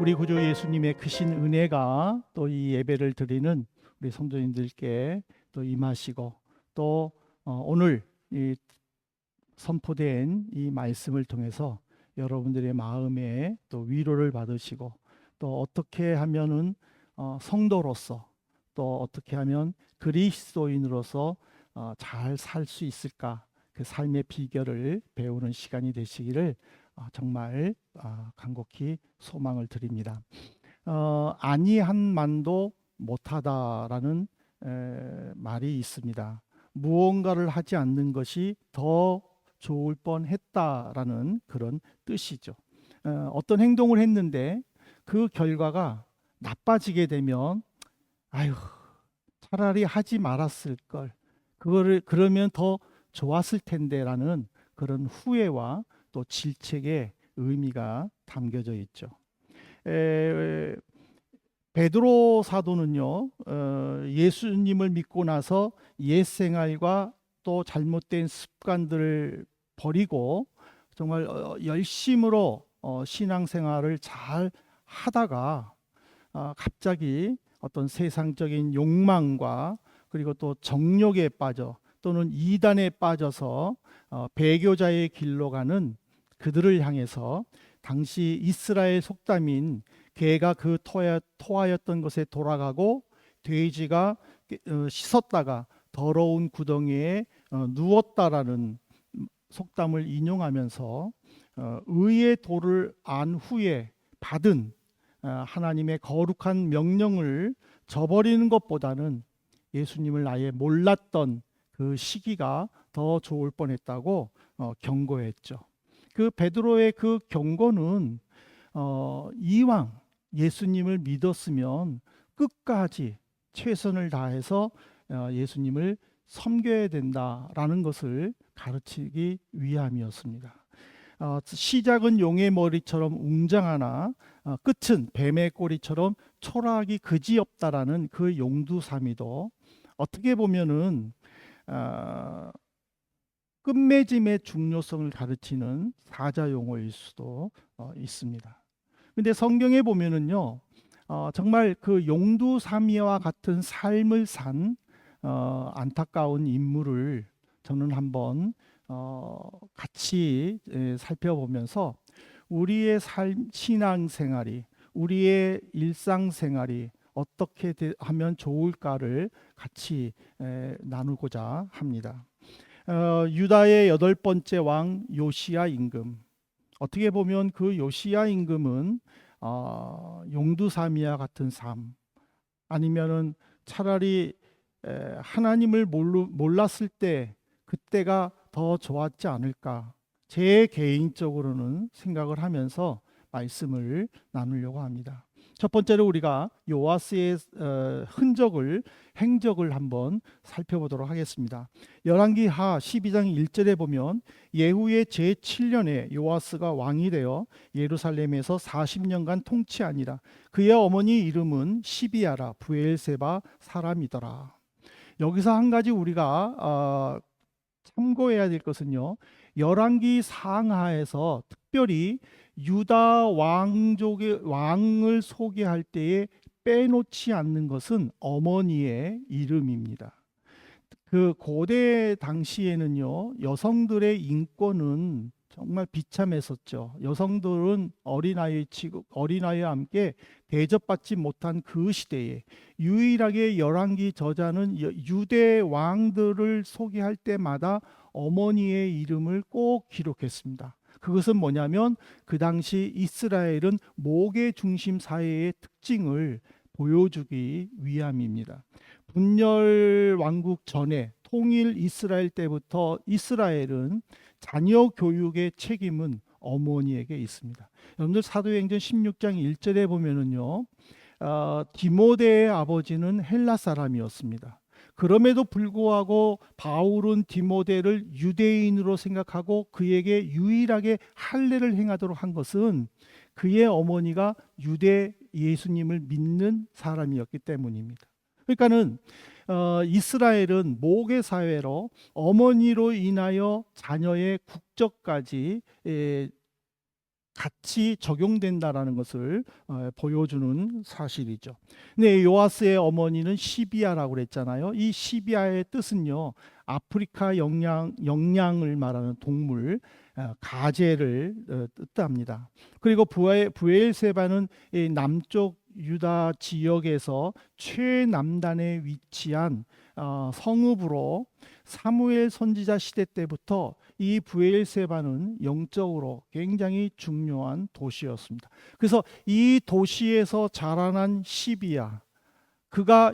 우리 구주 예수님의 크신 은혜가 또 이 예배를 드리는 우리 성도님들께 또 임하시고 또 오늘 이 선포된 이 말씀을 통해서 여러분들의 마음에 또 위로를 받으시고 또 어떻게 하면은 성도로서 또 어떻게 하면 그리스도인으로서 잘 살 수 있을까, 그 삶의 비결을 배우는 시간이 되시기를 정말 간곡히 소망을 드립니다. 아니한 만도 못하다라는 말이 있습니다. 무언가를 하지 않는 것이 더 좋을 뻔했다라는 그런 뜻이죠. 어떤 행동을 했는데 그 결과가 나빠지게 되면 아유, 차라리 하지 말았을 걸. 그거를 그러면 더 좋았을 텐데라는 그런 후회와 또 질책의 의미가 담겨져 있죠. 에, 베드로 사도는요, 예수님을 믿고 나서 옛 생활과 또 잘못된 습관들을 버리고 정말 열심으로 신앙생활을 잘 하다가 갑자기 어떤 세상적인 욕망과 그리고 또 정욕에 빠져 또는 이단에 빠져서 배교자의 길로 가는 그들을 향해서 당시 이스라엘 속담인 개가 그 토하였던 것에 돌아가고 돼지가 씻었다가 더러운 구덩이에 누웠다라는 속담을 인용하면서 의의 도를 안 후에 받은 하나님의 거룩한 명령을 저버리는 것보다는 예수님을 아예 몰랐던 그 시기가 더 좋을 뻔했다고 경고했죠. 그 베드로의 그 경고는 이왕 예수님을 믿었으면 끝까지 최선을 다해서 예수님을 섬겨야 된다라는 것을 가르치기 위함이었습니다. 시작은 용의 머리처럼 웅장하나 끝은 뱀의 꼬리처럼 초라하기 그지없다라는 그 용두사미도 어떻게 보면은 끝맺음의 중요성을 가르치는 사자 용어일 수도 있습니다. 근데 성경에 보면은요, 정말 그 용두사미와 같은 삶을 산 안타까운 인물을 저는 한번 같이 살펴보면서 우리의 신앙생활이, 우리의 일상생활이 어떻게 하면 좋을까를 같이 나누고자 합니다. 유다의 8번째 왕 요시야 임금, 어떻게 보면 그 요시야 임금은 용두사미와 같은 삶, 아니면은 차라리 하나님을 몰랐을 때 그때가 더 좋았지 않을까, 제 개인적으로는 생각을 하면서 말씀을 나누려고 합니다. 첫 번째로 우리가 요아스의 행적을 한번 살펴보도록 하겠습니다. 열왕기하 12장 1절에 보면 예후의 제7년에 요아스가 왕이 되어 예루살렘에서 40년간 통치하니라. 그의 어머니 이름은 시비아라 브엘세바 사람이더라. 여기서 한 가지 우리가 참고해야 될 것은요, 열왕기 상하에서 특별히 유다 왕족의 왕을 소개할 때에 빼놓지 않는 것은 어머니의 이름입니다. 그 고대 당시에는요, 여성들의 인권은 정말 비참했었죠. 여성들은 어린아이와 함께 대접받지 못한 그 시대에 유일하게 열왕기 저자는 유대 왕들을 소개할 때마다 어머니의 이름을 꼭 기록했습니다. 그것은 뭐냐면 그 당시 이스라엘은 목의 중심 사회의 특징을 보여주기 위함입니다. 분열 왕국 전에 통일 이스라엘 때부터 이스라엘은 자녀 교육의 책임은 어머니에게 있습니다. 여러분들 사도행전 16장 1절에 보면은요, 디모데의 아버지는 헬라 사람이었습니다. 그럼에도 불구하고 바울은 디모데를 유대인으로 생각하고 그에게 유일하게 할례를 행하도록 한 것은 그의 어머니가 유대 예수님을 믿는 사람이었기 때문입니다. 그러니까는 이스라엘은 모계 사회로 어머니로 인하여 자녀의 국적까지 같이 적용된다라는 것을 보여주는 사실이죠. 근데 요아스의 어머니는 시비아라고 그랬잖아요. 이 시비아의 뜻은요, 아프리카 영양을 말하는 동물 가젤을 뜻합니다. 그리고 부엘세바는 이 남쪽 유다 지역에서 최남단에 위치한 성읍으로 사무엘 선지자 시대 때부터 이 부엘세바는 영적으로 굉장히 중요한 도시였습니다. 그래서 이 도시에서 자라난 시비야, 그가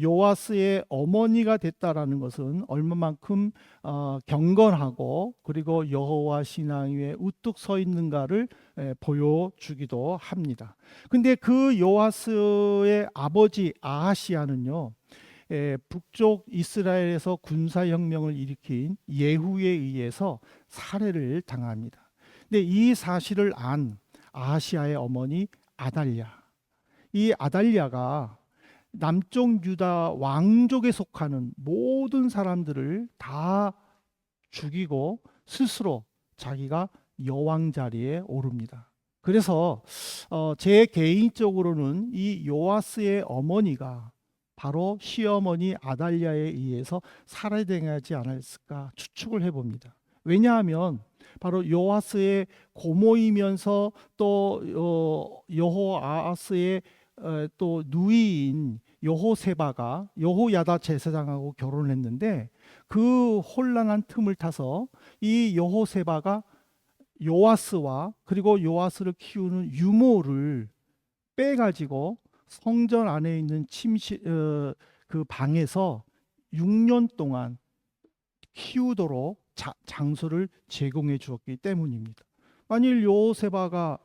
요아스의 어머니가 됐다라는 것은 얼마만큼 경건하고 그리고 여호와 신앙 위에 우뚝 서 있는가를 보여주기도 합니다. 근데 그 요아스의 아버지 아하시아는요, 북쪽 이스라엘에서 군사혁명을 일으킨 예후에 의해서 살해를 당합니다. 근데 이 사실을 안 아하시아의 어머니 아달랴, 이 아달랴가 남쪽 유다 왕족에 속하는 모든 사람들을 다 죽이고 스스로 자기가 여왕 자리에 오릅니다. 그래서 제 개인적으로는 이 요아스의 어머니가 바로 시어머니 아달랴에 의해서 살해당하지 않았을까 추측을 해봅니다. 왜냐하면 바로 요아스의 고모이면서 또 여호아스의 또 누이인 여호세바가 여호야다 제사장하고 결혼을 했는데, 그 혼란한 틈을 타서 이 여호세바가 요아스와 그리고 요아스를 키우는 유모를 빼가지고 성전 안에 있는 그 방에서 6년 동안 키우도록 장소를 제공해 주었기 때문입니다. 만일 요세바가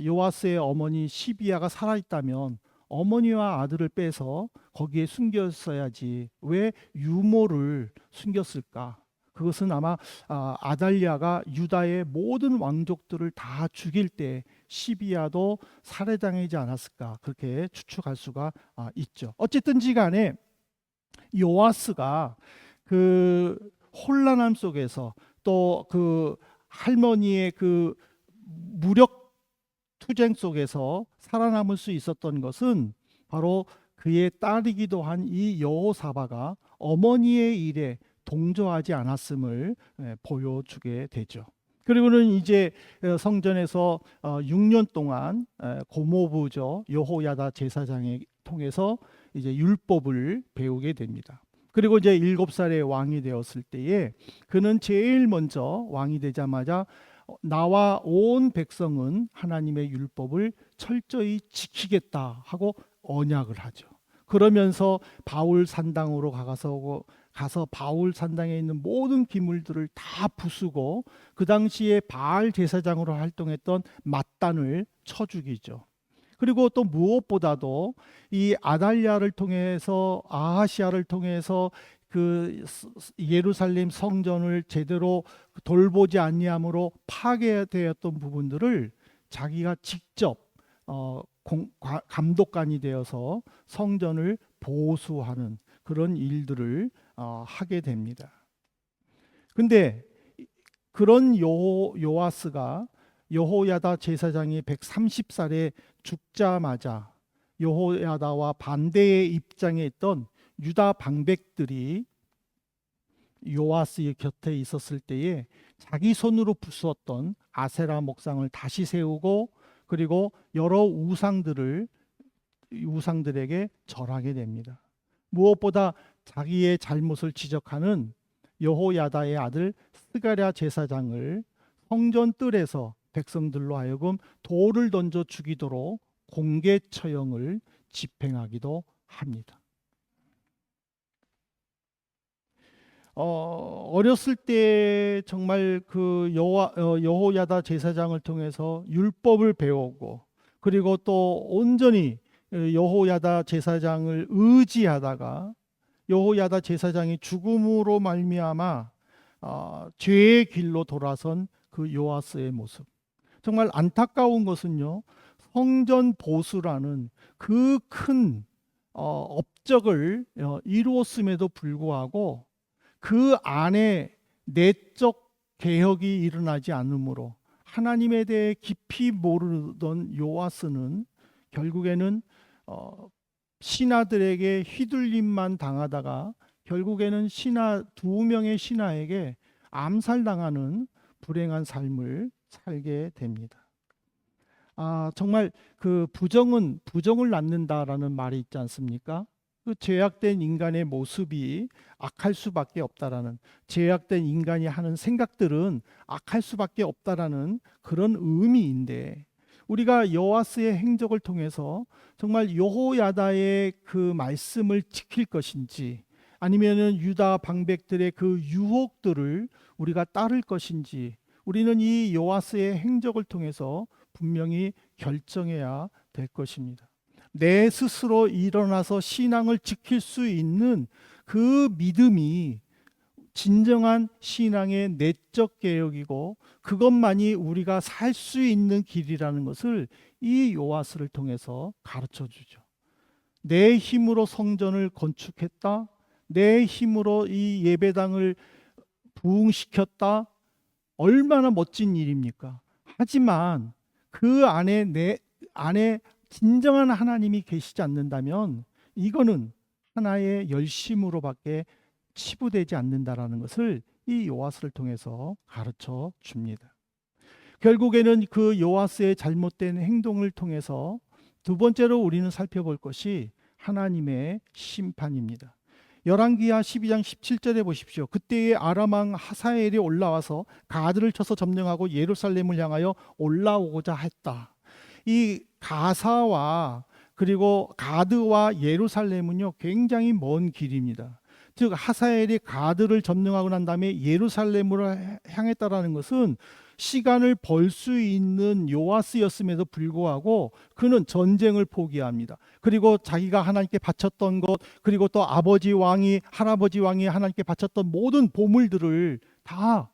요아스의 어머니 시비아가 살아있다면 어머니와 아들을 빼서 거기에 숨겼어야지 왜 유모를 숨겼을까? 그것은 아마 아달랴가 유다의 모든 왕족들을 다 죽일 때 시비아도 살해당하지 않았을까, 그렇게 추측할 수가 있죠. 어쨌든지 간에 요아스가 그 혼란함 속에서 또 그 할머니의 그 무력 투쟁 속에서 살아남을 수 있었던 것은 바로 그의 딸이기도 한 이 여호사바가 어머니의 일에 동조하지 않았음을 보여주게 되죠. 그리고는 이제 성전에서 6년 동안 고모부죠, 여호야다 제사장을 통해서 이제 율법을 배우게 됩니다. 그리고 이제 7살의 왕이 되었을 때에 그는 제일 먼저 왕이 되자마자 나와 온 백성은 하나님의 율법을 철저히 지키겠다 하고 언약을 하죠. 그러면서 바울 산당으로 가서 바울 산당에 있는 모든 기물들을 다 부수고 그 당시에 바알 제사장으로 활동했던 맏단을 쳐 죽이죠. 그리고 또 무엇보다도 이 아달랴를 통해서 아하시아를 통해서 그 예루살렘 성전을 제대로 돌보지 아니함으로 파괴되었던 부분들을 자기가 직접 감독관이 되어서 성전을 보수하는 그런 일들을 하게 됩니다. 근데 그런 요아스가 여호야다 제사장이 130살에 죽자마자 여호야다와 반대의 입장에 있던 유다 방백들이 요아스의 곁에 있었을 때에 자기 손으로 부수었던 아세라 목상을 다시 세우고 그리고 여러 우상들에게 절하게 됩니다. 무엇보다 자기의 잘못을 지적하는 여호야다의 아들 스가랴 제사장을 성전 뜰에서 백성들로 하여금 돌을 던져 죽이도록 공개 처형을 집행하기도 합니다. 어렸을 때 정말 그 여호야다 제사장을 통해서 율법을 배우고 그리고 또 온전히 여호야다 제사장을 의지하다가 여호야다 제사장이 죽음으로 말미암아 죄의 길로 돌아선 그 요아스의 모습, 정말 안타까운 것은요, 성전 보수라는 그 큰 업적을 이루었음에도 불구하고 그 안에 내적 개혁이 일어나지 않으므로 하나님에 대해 깊이 모르던 요아스는 결국에는 신하들에게 휘둘림만 당하다가 결국에는 신하 두 명의 신하에게 암살당하는 불행한 삶을 살게 됩니다. 정말 그 부정은 부정을 낳는다라는 말이 있지 않습니까? 그 죄악된 인간의 모습이 악할 수밖에 없다라는, 죄악된 인간이 하는 생각들은 악할 수밖에 없다라는 그런 의미인데, 우리가 여호와스의 행적을 통해서 정말 여호야다의 그 말씀을 지킬 것인지, 아니면은 유다 방백들의 그 유혹들을 우리가 따를 것인지, 우리는 이 여호와스의 행적을 통해서 분명히 결정해야 될 것입니다. 내 스스로 일어나서 신앙을 지킬 수 있는 그 믿음이 진정한 신앙의 내적 개혁이고, 그것만이 우리가 살 수 있는 길이라는 것을 이 요아스를 통해서 가르쳐 주죠. 내 힘으로 성전을 건축했다, 내 힘으로 이 예배당을 부흥시켰다, 얼마나 멋진 일입니까? 하지만 그 안에 진정한 하나님이 계시지 않는다면 이거는 하나의 열심으로밖에 치부되지 않는다라는 것을 이 요아스를 통해서 가르쳐 줍니다. 결국에는 그 요아스의 잘못된 행동을 통해서 두 번째로 우리는 살펴볼 것이 하나님의 심판입니다. 열왕기하 12장 17절에 보십시오. 그때에 아람 왕 하사엘이 올라와서 가드를 쳐서 점령하고 예루살렘을 향하여 올라오고자 했다. 이 가사와 그리고 가드와 예루살렘은요 굉장히 먼 길입니다. 즉 하사엘이 가드를 점령하고 난 다음에 예루살렘으로 향했다라는 것은 시간을 벌 수 있는 요아스였음에도 불구하고 그는 전쟁을 포기합니다. 그리고 자기가 하나님께 바쳤던 것, 그리고 또 할아버지 왕이 하나님께 바쳤던 모든 보물들을 다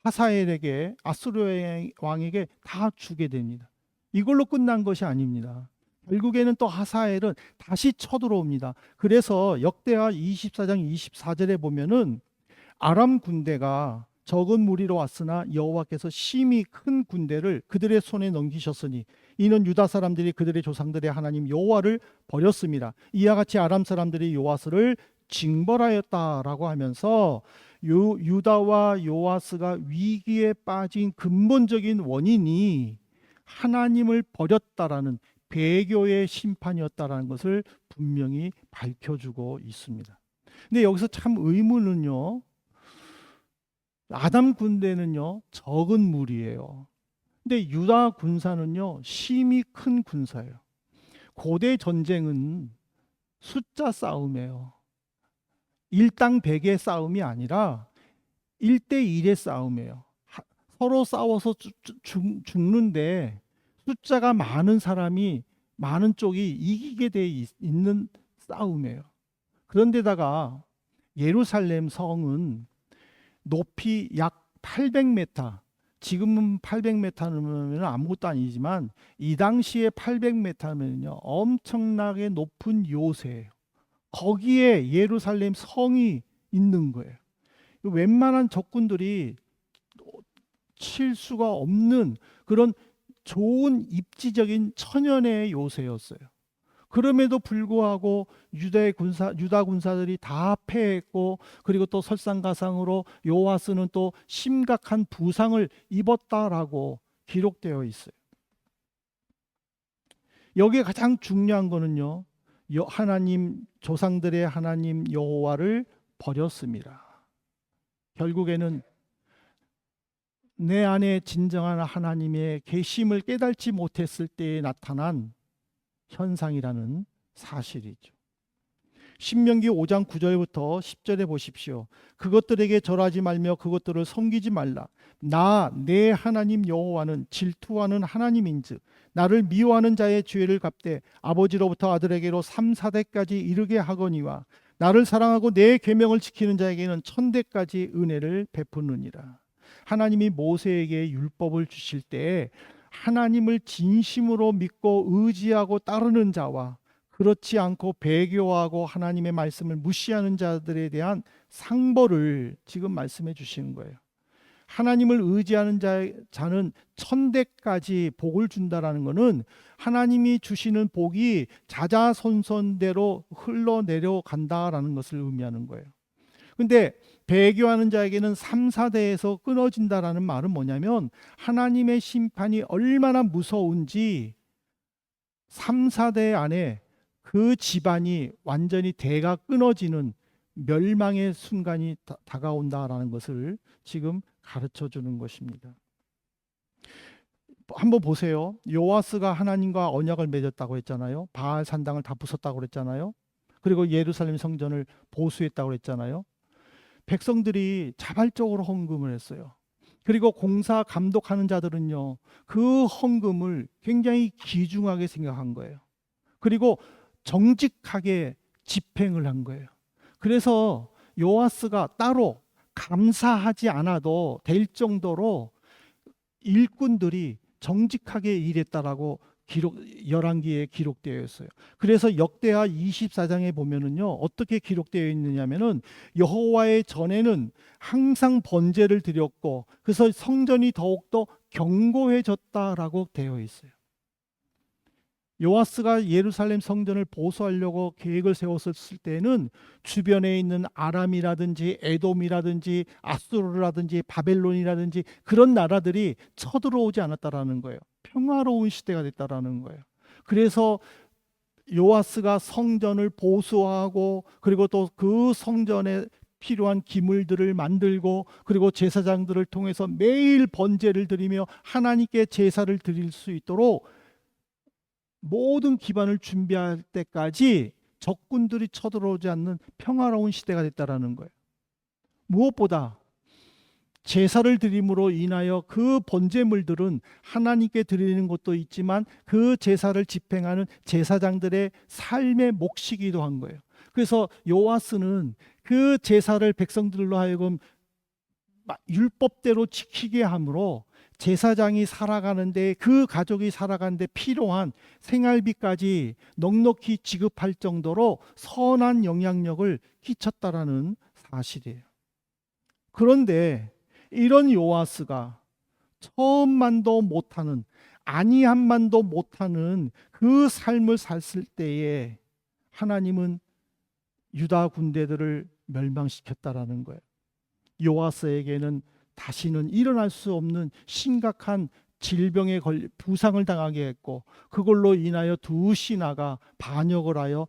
하사엘에게, 아수르 왕에게 다 주게 됩니다. 이걸로 끝난 것이 아닙니다. 결국에는 또 하사엘은 다시 쳐들어옵니다. 그래서 역대하 24장 24절에 보면은 아람 군대가 적은 무리로 왔으나 여호와께서 심히 큰 군대를 그들의 손에 넘기셨으니 이는 유다 사람들이 그들의 조상들의 하나님 여호와를 버렸습니다. 이와 같이 아람 사람들이 요아스를 징벌하였다라고 하면서 유다와 요아스가 위기에 빠진 근본적인 원인이 하나님을 버렸다라는 배교의 심판이었다라는 것을 분명히 밝혀주고 있습니다. 근데 여기서 참 의문은요, 아담 군대는요 적은 무리예요. 근데 유다 군사는요 심히 큰 군사예요. 고대 전쟁은 숫자 싸움이에요. 일당 백의 싸움이 아니라 1대1의 싸움이에요. 서로 싸워서 죽는데 숫자가 많은 사람이, 많은 쪽이 이기게 돼 있는 싸움이에요. 그런데다가 예루살렘 성은 높이 약 800m, 지금은 800m면 아무것도 아니지만 이 당시에 800m면요 엄청나게 높은 요새예요. 거기에 예루살렘 성이 있는 거예요. 웬만한 적군들이 칠 수가 없는 그런 좋은 입지적인 천연의 요새였어요. 그럼에도 불구하고 유다 군사들이 다 패했고, 그리고 또 설상가상으로 요아스는 또 심각한 부상을 입었다라고 기록되어 있어요. 여기에 가장 중요한 거는요, 하나님, 조상들의 하나님 여호와를 버렸습니다. 결국에는 내 안에 진정한 하나님의 계심을 깨닫지 못했을 때에 나타난 현상이라는 사실이죠. 신명기 5장 9절부터 10절에 보십시오. 그것들에게 절하지 말며 그것들을 섬기지 말라. 나 내 하나님 여호와는 질투하는 하나님인즉 나를 미워하는 자의 죄를 갚되 아버지로부터 아들에게로 3, 4대까지 이르게 하거니와 나를 사랑하고 내 계명을 지키는 자에게는 1000대까지 은혜를 베푸느니라. 하나님이 모세에게 율법을 주실 때 하나님을 진심으로 믿고 의지하고 따르는 자와 그렇지 않고 배교하고 하나님의 말씀을 무시하는 자들에 대한 상벌을 지금 말씀해 주시는 거예요. 하나님을 의지하는 자는 천대까지 복을 준다라는 것은 하나님이 주시는 복이 자자손손대로 흘러내려 간다라는 것을 의미하는 거예요. 근데 배교하는 자에게는 3, 4대에서 끊어진다라는 말은 뭐냐면 하나님의 심판이 얼마나 무서운지 3, 4대 안에 그 집안이 완전히 대가 끊어지는 멸망의 순간이 다가온다라는 것을 지금 가르쳐 주는 것입니다. 한번 보세요. 요아스가 하나님과 언약을 맺었다고 했잖아요. 바알 산당을 다 부쉈다고 그랬잖아요. 그리고 예루살렘 성전을 보수했다고 그랬잖아요. 백성들이 자발적으로 헌금을 했어요. 그리고 공사 감독하는 자들은요, 그 헌금을 굉장히 귀중하게 생각한 거예요. 그리고 정직하게 집행을 한 거예요. 그래서 요아스가 따로 감사하지 않아도 될 정도로 일꾼들이 정직하게 일했다라고 열왕기에 기록되어 있어요. 그래서 역대하 24장에 보면은요, 어떻게 기록되어 있느냐면은 여호와의 전에는 항상 번제를 드렸고 그래서 성전이 더욱더 견고해졌다라고 되어 있어요. 요아스가 예루살렘 성전을 보수하려고 계획을 세웠을 때는 주변에 있는 아람이라든지 에돔이라든지 아수르라든지 바벨론이라든지 그런 나라들이 쳐들어오지 않았다라는 거예요. 평화로운 시대가 됐다라는 거예요. 그래서 요아스가 성전을 보수하고 그리고 또 그 성전에 필요한 기물들을 만들고 그리고 제사장들을 통해서 매일 번제를 드리며 하나님께 제사를 드릴 수 있도록 모든 기반을 준비할 때까지 적군들이 쳐들어오지 않는 평화로운 시대가 됐다라는 거예요. 무엇보다 제사를 드림으로 인하여 그 번제물들은 하나님께 드리는 것도 있지만 그 제사를 집행하는 제사장들의 삶의 몫이기도 한 거예요. 그래서 요아스는 그 제사를 백성들로 하여금 율법대로 지키게 함으로 제사장이 살아가는데 그 가족이 살아가는데 필요한 생활비까지 넉넉히 지급할 정도로 선한 영향력을 끼쳤다라는 사실이에요. 그런데 이런 요아스가 처음만도 못하는 아니한만도 못하는 그 삶을 살았을 때에 하나님은 유다 군대들을 멸망시켰다라는 거예요. 요아스에게는 다시는 일어날 수 없는 심각한 질병에 부상을 당하게 했고 그걸로 인하여 두 신하가 반역을 하여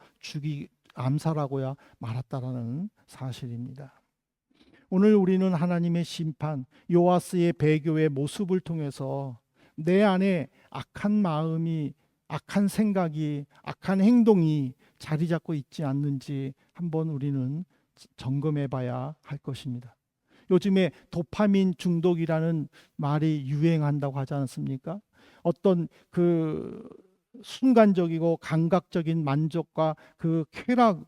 암살하고야 말았다라는 사실입니다. 오늘 우리는 하나님의 심판, 요아스의 배교의 모습을 통해서 내 안에 악한 마음이, 악한 생각이, 악한 행동이 자리 잡고 있지 않는지 한번 우리는 점검해 봐야 할 것입니다. 요즘에 도파민 중독이라는 말이 유행한다고 하지 않습니까? 어떤 그 순간적이고 감각적인 만족과 그 쾌락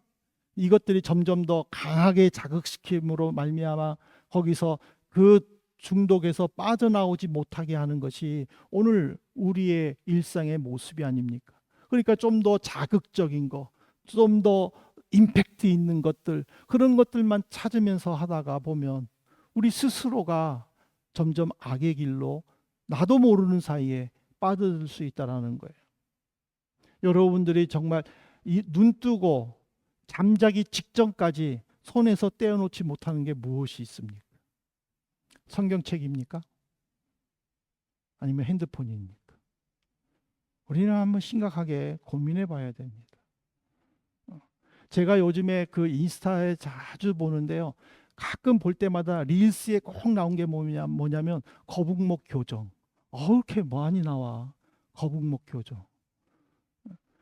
이것들이 점점 더 강하게 자극시킴으로 말미암아 거기서 그 중독에서 빠져나오지 못하게 하는 것이 오늘 우리의 일상의 모습이 아닙니까? 그러니까 좀 더 자극적인 거, 좀 더 임팩트 있는 것들 그런 것들만 찾으면서 하다가 보면 우리 스스로가 점점 악의 길로 나도 모르는 사이에 빠져들 수 있다는 거예요. 여러분들이 정말 눈 뜨고 잠자기 직전까지 손에서 떼어놓지 못하는 게 무엇이 있습니까? 성경책입니까? 아니면 핸드폰입니까? 우리는 한번 심각하게 고민해 봐야 됩니다. 제가 요즘에 그 인스타에 자주 보는데요. 가끔 볼 때마다 릴스에 꼭 나온 게 뭐냐면 거북목 교정. 이렇게 많이 나와. 거북목 교정.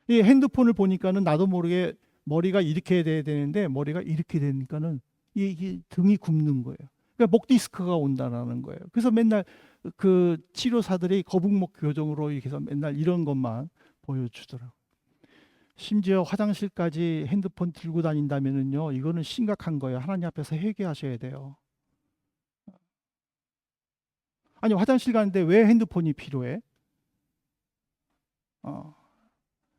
이 핸드폰을 보니까는 나도 모르게 머리가 이렇게 돼야 되는데 머리가 이렇게 되니까는 이 등이 굽는 거예요. 그러니까 목 디스크가 온다는 거예요. 그래서 맨날 그 치료사들이 거북목 교정으로 이렇게 해서 맨날 이런 것만 보여주더라고요. 심지어 화장실까지 핸드폰 들고 다닌다면은요, 이거는 심각한 거예요. 하나님 앞에서 회개하셔야 돼요. 아니, 화장실 가는데 왜 핸드폰이 필요해?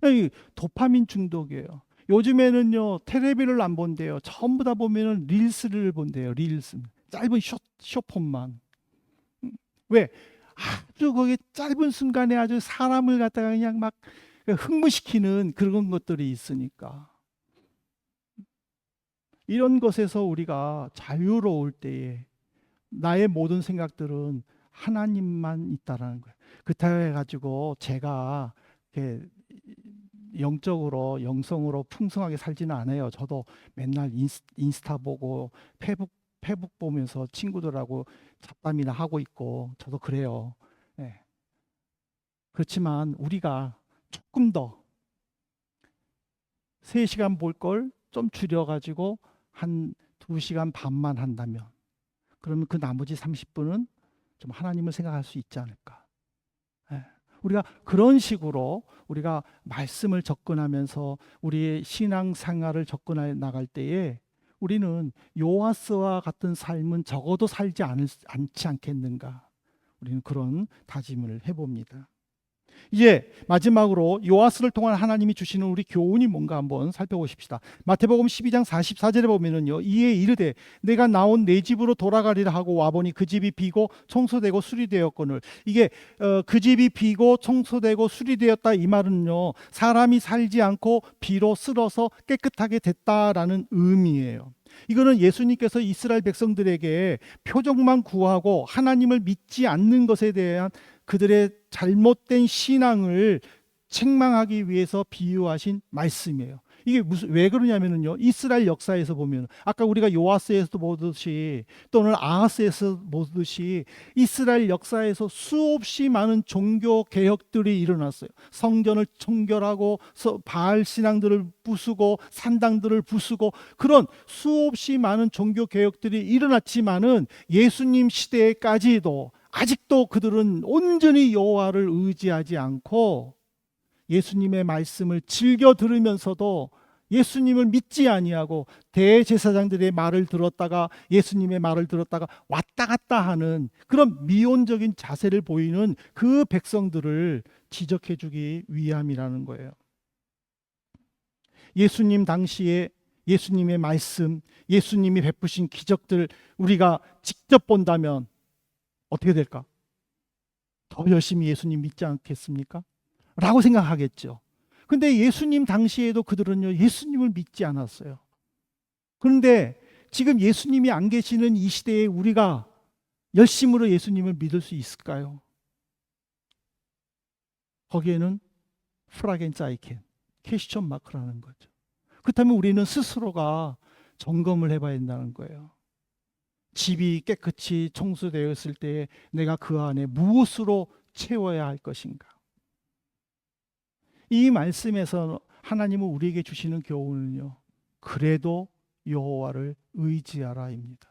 이 도파민 중독이에요. 요즘에는요, 텔레비를 안 본대요. 전부 다 보면은 릴스를 본대요. 릴스. 짧은 쇼폰만. 왜? 아주 거기 짧은 순간에 아주 사람을 갖다가 그냥 막 흥분시키는 그런 것들이 있으니까. 이런 것에서 우리가 자유로울 때에 나의 모든 생각들은 하나님만 있다라는 거예요. 그렇다고 해가지고 제가 이렇게 영적으로 영성으로 풍성하게 살지는 않아요. 저도 맨날 인스타 보고 페북 보면서 친구들하고 잡담이나 하고 있고 저도 그래요. 예. 그렇지만 우리가 조금 더 3시간 볼 걸 좀 줄여가지고 한 2시간 반만 한다면 그러면 그 나머지 30분은 좀 하나님을 생각할 수 있지 않을까. 예. 우리가 그런 식으로 우리가 말씀을 접근하면서 우리의 신앙 생활을 접근해 나갈 때에 우리는 요아스와 같은 삶은 적어도 않지 않겠는가. 우리는 그런 다짐을 해봅니다. 이제 마지막으로 요아스를 통한 하나님이 주시는 우리 교훈이 뭔가 한번 살펴보십시다. 마태복음 12장 44절에 보면은요. 이에 이르되 내가 나온 내 집으로 돌아가리라 하고 와보니 그 집이 비고 청소되고 수리되었거늘. 이게 그 집이 비고 청소되고 수리되었다 이 말은요. 사람이 살지 않고 비로 쓸어서 깨끗하게 됐다라는 의미예요. 이거는 예수님께서 이스라엘 백성들에게 표적만 구하고 하나님을 믿지 않는 것에 대한 그들의 잘못된 신앙을 책망하기 위해서 비유하신 말씀이에요. 이게 왜 그러냐면요. 이스라엘 역사에서 보면 아까 우리가 요아스에서 보듯이 또는 아하스에서 보듯이 이스라엘 역사에서 수없이 많은 종교 개혁들이 일어났어요. 성전을 청결하고 바알 신앙들을 부수고 산당들을 부수고 그런 수없이 많은 종교 개혁들이 일어났지만은 예수님 시대까지도 아직도 그들은 온전히 여호와를 의지하지 않고 예수님의 말씀을 즐겨 들으면서도 예수님을 믿지 아니하고 대제사장들의 말을 들었다가 예수님의 말을 들었다가 왔다 갔다 하는 그런 미온적인 자세를 보이는 그 백성들을 지적해 주기 위함이라는 거예요. 예수님 당시에 예수님의 말씀, 예수님이 베푸신 기적들 우리가 직접 본다면 어떻게 될까? 더 열심히 예수님 믿지 않겠습니까? 라고 생각하겠죠. 근데 예수님 당시에도 그들은요, 예수님을 믿지 않았어요. 그런데 지금 예수님이 안 계시는 이 시대에 우리가 열심으로 예수님을 믿을 수 있을까요? 거기에는 프라겐사이켄, 퀘스천 마크라는 거죠. 그렇다면 우리는 스스로가 점검을 해봐야 된다는 거예요. 집이 깨끗이 청소되었을 때 내가 그 안에 무엇으로 채워야 할 것인가? 이 말씀에서 하나님은 우리에게 주시는 교훈은요. 그래도 여호와를 의지하라입니다.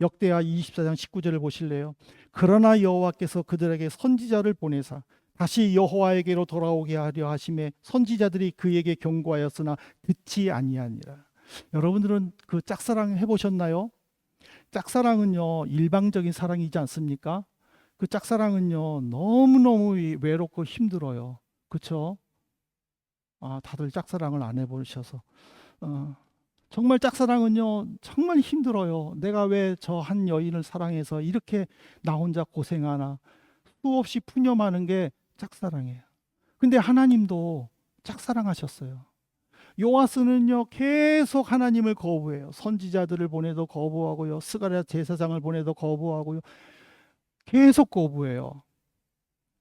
역대하 24장 19절을 보실래요? 그러나 여호와께서 그들에게 선지자를 보내사 다시 여호와에게로 돌아오게 하려 하심에 선지자들이 그에게 경고하였으나 듣지 아니하니라. 여러분들은 그 짝사랑 해보셨나요? 짝사랑은요 일방적인 사랑이지 않습니까? 그 짝사랑은요 너무너무 외롭고 힘들어요. 그렇죠? 다들 짝사랑을 안 해보셔서 정말 짝사랑은요 정말 힘들어요. 내가 왜 저 한 여인을 사랑해서 이렇게 나 혼자 고생하나. 수없이 푸념하는 게 짝사랑이에요. 근데 하나님도 짝사랑하셨어요. 요아스는요 계속 하나님을 거부해요. 선지자들을 보내도 거부하고요, 스가랴 제사장을 보내도 거부하고요, 계속 거부해요.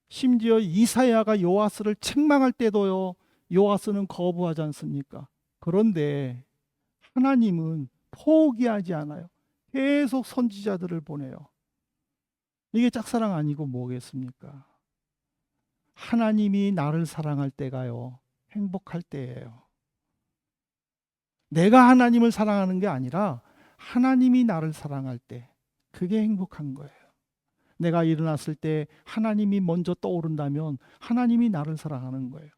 심지어 이사야가 요아스를 책망할 때도요 요아스는 거부하지 않습니까? 그런데 하나님은 포기하지 않아요. 계속 선지자들을 보내요. 이게 짝사랑 아니고 뭐겠습니까? 하나님이 나를 사랑할 때가요 행복할 때예요. 내가 하나님을 사랑하는 게 아니라 하나님이 나를 사랑할 때 그게 행복한 거예요. 내가 일어났을 때 하나님이 먼저 떠오른다면 하나님이 나를 사랑하는 거예요.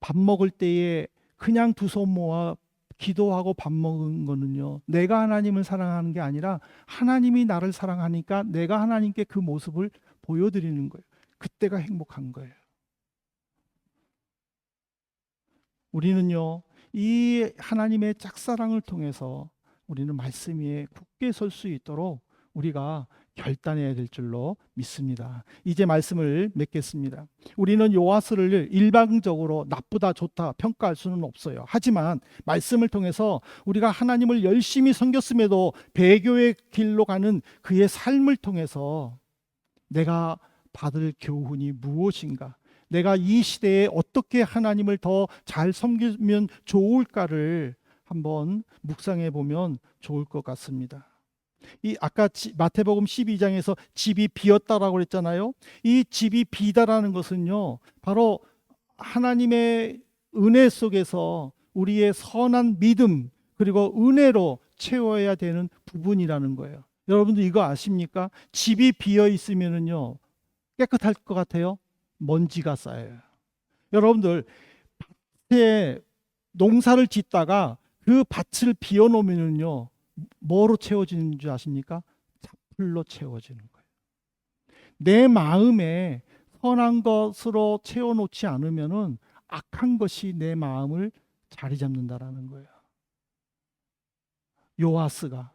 밥 먹을 때에 그냥 두 손 모아 기도하고 밥 먹은 거는요 내가 하나님을 사랑하는 게 아니라 하나님이 나를 사랑하니까 내가 하나님께 그 모습을 보여드리는 거예요. 그때가 행복한 거예요. 우리는요 이 하나님의 짝사랑을 통해서 우리는 말씀 위에 굳게 설 수 있도록 우리가 결단해야 될 줄로 믿습니다. 이제 말씀을 맺겠습니다. 우리는 요아스를 일방적으로 나쁘다 좋다 평가할 수는 없어요. 하지만 말씀을 통해서 우리가 하나님을 열심히 섬겼음에도 배교의 길로 가는 그의 삶을 통해서 내가 받을 교훈이 무엇인가, 내가 이 시대에 어떻게 하나님을 더 잘 섬기면 좋을까를 한번 묵상해 보면 좋을 것 같습니다. 이 아까 마태복음 12장에서 집이 비었다라고 그랬잖아요. 이 집이 비다라는 것은요, 바로 하나님의 은혜 속에서 우리의 선한 믿음 그리고 은혜로 채워야 되는 부분이라는 거예요. 여러분들 이거 아십니까? 집이 비어 있으면은요, 깨끗할 것 같아요? 먼지가 쌓여요. 여러분들 밭에 농사를 짓다가 그 밭을 비워 놓으면요, 뭐로 채워지는 줄 아십니까? 잡풀로 채워지는 거예요. 내 마음에 선한 것으로 채워놓지 않으면은 악한 것이 내 마음을 자리 잡는다라는 거예요. 요아스가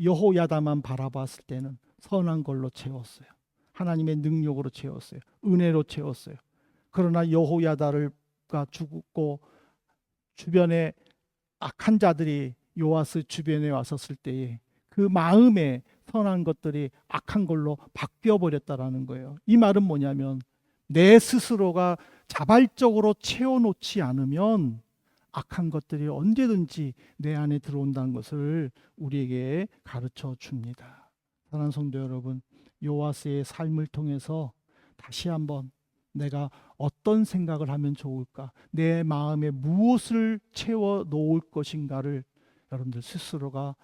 여호야다만 바라봤을 때는 선한 걸로 채웠어요. 하나님의 능력으로 채웠어요. 은혜로 채웠어요. 그러나 여호야다가 죽고 주변에 악한 자들이 요아스 주변에 왔었을 때에 그 마음에 선한 것들이 악한 걸로 바뀌어 버렸다라는 거예요. 이 말은 뭐냐면 내 스스로가 자발적으로 채워놓지 않으면 악한 것들이 언제든지 내 안에 들어온다는 것을 우리에게 가르쳐 줍니다. 사랑하는 성도 여러분, 요아스의 삶을 통해서 다시 한번 내가 어떤 생각을 하면 좋을까, 내 마음에 무엇을 채워 놓을 것인가를 여러분들 스스로가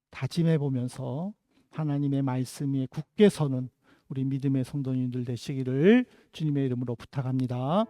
다짐해 보면서 하나님의 말씀에 굳게 서는 우리 믿음의 성도님들 되시기를 주님의 이름으로 부탁합니다.